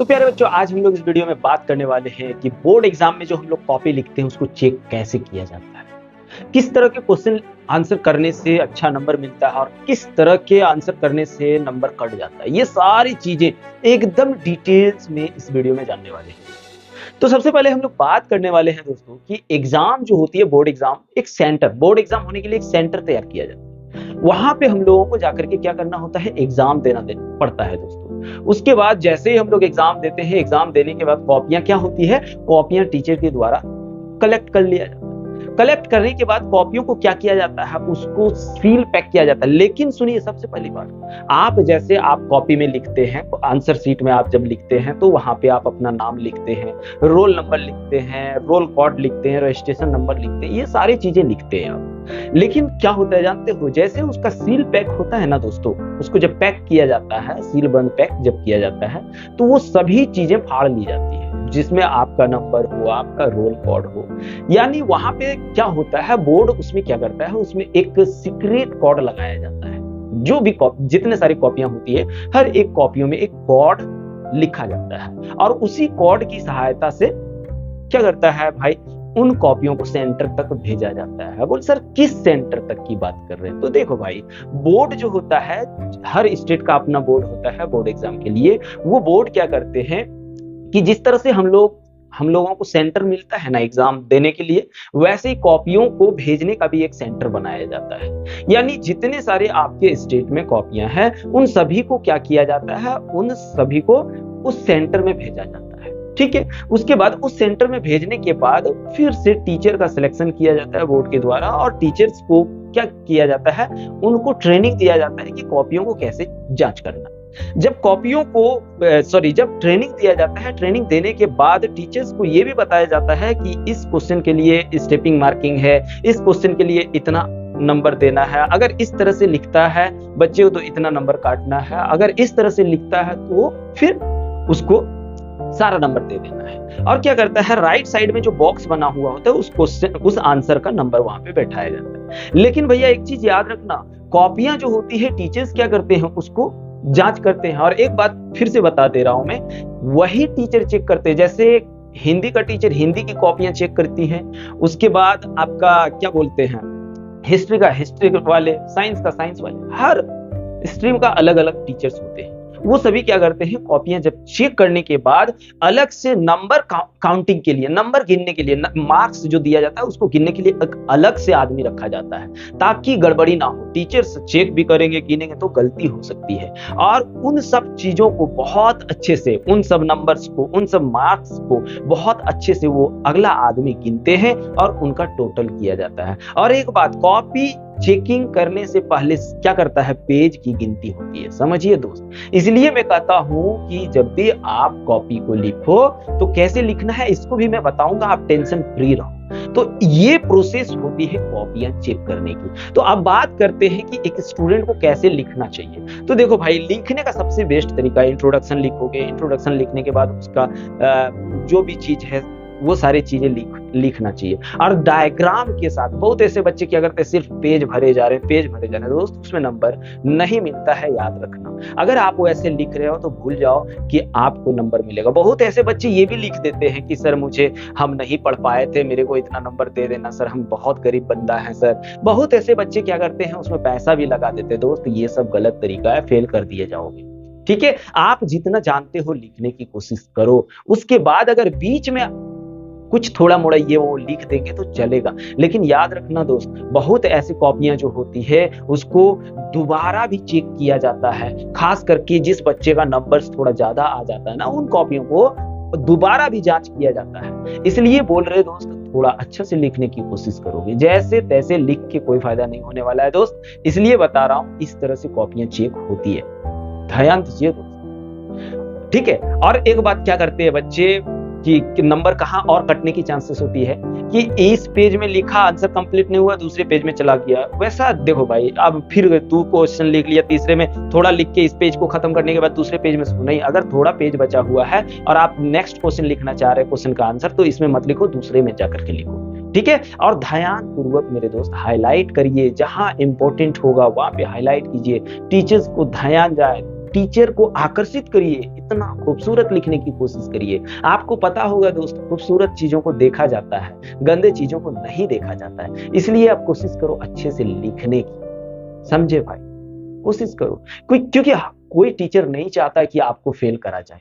तो प्यारे बच्चों, आज हम लोग इस वीडियो में बात करने वाले हैं कि बोर्ड एग्जाम में जो हम लोग कॉपी लिखते हैं उसको चेक कैसे किया जाता है, किस तरह के क्वेश्चन आंसर करने से अच्छा नंबर मिलता है और किस तरह के आंसर करने से नंबर कट जाता है। ये सारी चीजें एकदम डिटेल्स में इस वीडियो में जानने वाले हैं। तो सबसे पहले हम लोग बात करने वाले हैं दोस्तों कि एग्जाम जो होती है बोर्ड एग्जाम, एक सेंटर, बोर्ड एग्जाम होने के लिए एक सेंटर तैयार किया जाता है। वहां पे हम लोगों को जाकर के क्या करना होता है, एग्जाम देना पड़ता है दोस्तों। उसके बाद जैसे ही हम लोग एग्जाम देते हैं, एग्जाम देने के बाद कॉपियां क्या होती है, कॉपियां टीचर के द्वारा कलेक्ट कर लिया जाता है। कलेक्ट करने के बाद कॉपियों को क्या किया जाता है, उसको सील पैक किया जाता है। लेकिन सुनिए, सबसे पहली बात, आप जैसे आप कॉपी में लिखते हैं, आंसर शीट में आप जब लिखते हैं तो वहां पे आप अपना नाम लिखते हैं, रोल नंबर लिखते हैं, रोल कोड लिखते हैं, रजिस्ट्रेशन नंबर लिखते हैं, ये सारी चीजें लिखते हैं आप। लेकिन क्या होता है जानते हो, जैसे उसका सील पैक होता है ना दोस्तों, उसको जब पैक किया जाता है, सील बंद पैक जब किया जाता है तो वो सभी चीजें फाड़ ली जाती है, जिसमें आपका नंबर हो, आपका रोल कोड हो। यानी वहां पे क्या होता है, बोर्ड उसमें क्या करता है, उसमें एक सीक्रेट कोड लगाया जाता है। जो भी जितने सारी कॉपियां होती है, हर एक कॉपियों में एक कोड लिखा जाता है और उसी कोड की सहायता से क्या करता है भाई, उन कॉपियों को सेंटर तक भेजा जाता है। बोल सर, किस सेंटर तक की बात कर रहे हैं? तो देखो भाई, बोर्ड जो होता है, हर स्टेट का अपना बोर्ड होता है बोर्ड एग्जाम के लिए। वो बोर्ड क्या करते हैं कि जिस तरह से हम लोगों को सेंटर मिलता है ना एग्जाम देने के लिए, वैसे ही कॉपियों को भेजने का भी एक सेंटर बनाया जाता है। यानी जितने सारे आपके स्टेट में कॉपियां हैं, उन सभी को क्या किया जाता है, उन सभी को उस सेंटर में भेजा जाता है। ठीक है, उसके बाद उस सेंटर में भेजने के बाद फिर से टीचर का सिलेक्शन किया जाता है बोर्ड के द्वारा, और टीचर्स को क्या किया जाता है, उनको ट्रेनिंग दिया जाता है कि कॉपियों को कैसे जांच करना। जब ट्रेनिंग दिया जाता है, ट्रेनिंग देने के बाद टीचर्स को यह भी बताया जाता है कि इस क्वेश्चन के लिए स्टेपिंग मार्किंग है, इस क्वेश्चन के लिए इतना नंबर देना है, अगर इस तरह से लिखता है बच्चे को तो इतना नंबर काटना है, अगर इस तरह से लिखता है तो फिर उसको सारा नंबर दे देना है। और क्या करता है, राइट साइड में जो बॉक्स बना हुआ होता है, उस क्वेश्चन, उस आंसर का नंबर वहां पे बैठाया जाता है। लेकिन भैया एक चीज याद रखना, कॉपियां जो होती है, टीचर्स क्या करते हैं, उसको जांच करते हैं। और एक बात फिर से बता दे रहा हूं मैं, वही टीचर चेक करते हैं। जैसे हिंदी का टीचर हिंदी की कॉपियां चेक करती हैं, उसके बाद आपका क्या बोलते हैं, हिस्ट्री का हिस्ट्री वाले, साइंस का साइंस वाले, हर स्ट्रीम का अलग अलग टीचर्स होते हैं। वो सभी क्या करते हैं, कॉपियां जब चेक करने के बाद अलग से नंबर काउंटिंग के लिए, नंबर गिनने के लिए, मार्क्स जो दिया जाता है उसको गिनने के लिए एक अलग से आदमी रखा जाता है, ताकि गड़बड़ी ना हो। टीचर्स चेक भी करेंगे, गिनेंगे तो गलती हो सकती है। और उन सब चीजों को बहुत अच्छे से, उन सब नंबर्स को, उन सब मार्क्स को बहुत अच्छे से वो अगला आदमी गिनते हैं और उनका टोटल किया जाता है। और एक बात, कॉपी चेकिंग करने से पहले क्या करता है, पेज की गिनती होती है, समझिए दोस्त। इसलिए मैं कहता हूं कि जब भी आप कॉपी को लिखो तो कैसे लिखना है इसको भी मैं बताऊंगा, आप टेंशन फ्री रहो। तो ये प्रोसेस होती है कॉपियां चेक करने की। तो अब बात करते हैं कि एक स्टूडेंट को कैसे लिखना चाहिए। तो देखो भाई, लिखने का सबसे बेस्ट तरीका, इंट्रोडक्शन लिखोगे, इंट्रोडक्शन लिखने के बाद उसका जो भी चीज है वो सारी चीजें लिखना चाहिए। और डायग्राम के साथ, बहुत ऐसे बच्चे क्या करते हैं, सिर्फ पेज भरे जा रहे हैं दोस्त, उसमें नंबर नहीं मिलता है, याद रखना। अगर आप वो ऐसे लिख रहे हो तो भूल जाओ कि आपको नंबर मिलेगा। बहुत ऐसे बच्चे ये भी लिख देते हैं कि सर हम नहीं पढ़ पाए थे, मेरे को इतना नंबर दे देना सर, हम बहुत गरीब बंदा है सर। बहुत ऐसे बच्चे क्या करते हैं, उसमें पैसा भी लगा देते हैं। दोस्त, ये सब गलत तरीका है, फेल कर दिए जाओगे। ठीक है, आप जितना जानते हो लिखने की कोशिश करो। उसके बाद अगर बीच में कुछ थोड़ा मोड़ा ये वो लिख देंगे तो चलेगा। लेकिन याद रखना दोस्त, बहुत ऐसी कॉपियां जो होती है उसको दोबारा भी चेक किया जाता है। खास करके जिस बच्चे का नंबर थोड़ा ज्यादा आ जाता है ना, उन कॉपियों को दोबारा भी जांच किया जाता है। इसलिए बोल रहे दोस्त, थोड़ा अच्छा से लिखने की कोशिश करोगे, जैसे तैसे लिख के कोई फायदा नहीं होने वाला है दोस्त। इसलिए बता रहा हूं, इस तरह से कॉपियां चेक होती है, ध्यान दीजिए दोस्त। ठीक है, और एक बात क्या करते हैं बच्चे कि नंबर कहां और कटने की चांसेस होती है कि इस पेज में लिखा, आंसर कंप्लीट नहीं हुआ, दूसरे पेज में चला गया। वैसा देखो भाई, अब फिर तू क्वेश्चन लिख लिया, तीसरे में थोड़ा लिख के इस पेज को खत्म करने के बाद दूसरे पेज में नहीं, अगर थोड़ा पेज बचा हुआ है और आप नेक्स्ट क्वेश्चन लिखना चाह रहे हैं, क्वेश्चन का आंसर, तो इसमें मत लिखो, दूसरे में जाकर के लिखो। ठीक है, और ध्यान पूर्वक मेरे दोस्त हाईलाइट करिए, जहां इंपॉर्टेंट होगा वहां पे हाईलाइट कीजिए, टीचर्स को ध्यान जाए, टीचर को आकर्षित करिए, इतना खूबसूरत लिखने की कोशिश करिए। आपको पता होगा दोस्तों, खूबसूरत चीजों को देखा जाता है, गंदे चीजों को नहीं देखा जाता है। इसलिए आप कोशिश करो अच्छे से लिखने की, समझे भाई? कोशिश करो, क्योंकि कोई टीचर नहीं चाहता कि आपको फेल करा जाए।